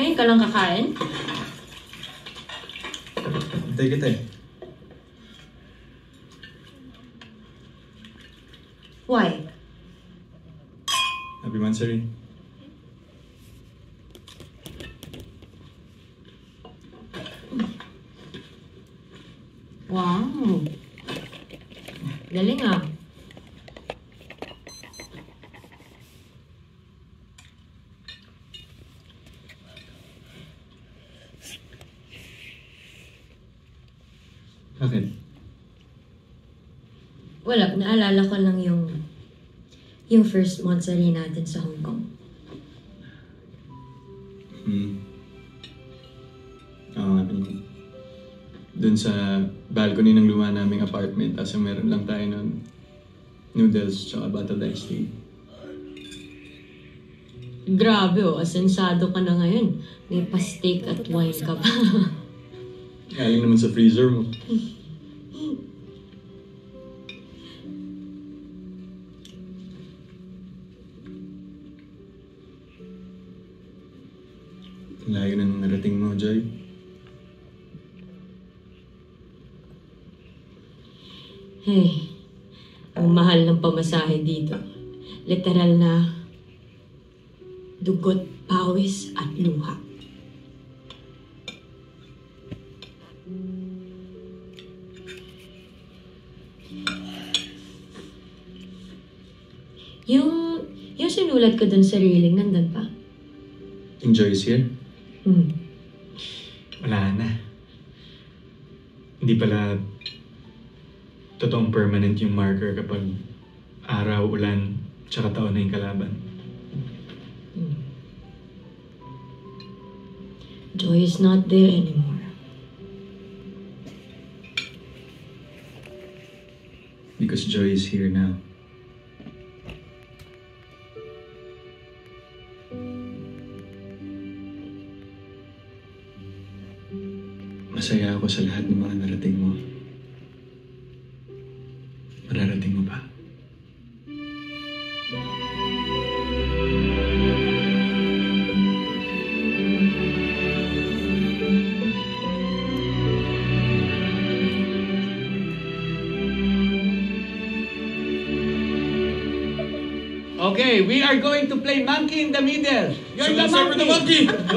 Ngayon ka lang kakain? Hintay kita eh. Why? Happy Mansari. Wow. Galing ah. Bakit? Wala, naalala ko lang yung first Mansari natin sa Hong Kong. Oo nga, dun sa balcony ng luma naming apartment, tapos meron lang tayo ng noodles tsaka battle iced tea. Grabe oh, asensado ka na ngayon. May pa-steak at wine ka pa. Galing naman sa freezer mo. Layo na nung narating mo, Joy. Hey, ang mahal ng pamasahe dito. Literal na dugot, pawis at luha. Yung sinulat ko dun sa railing, nandun pa? Enjoy is here? Wala na. Hindi pala totoong permanent yung marker kapag araw, ulan, tsaka taon na yung kalaban. Joy is not there anymore. Because Joy is here now. Masaya ako sa lahat ng mga narating mo. Mararating mo pa. Okay, we are going to play Monkey in the Middle. You're So the let's start with the monkey. monkey!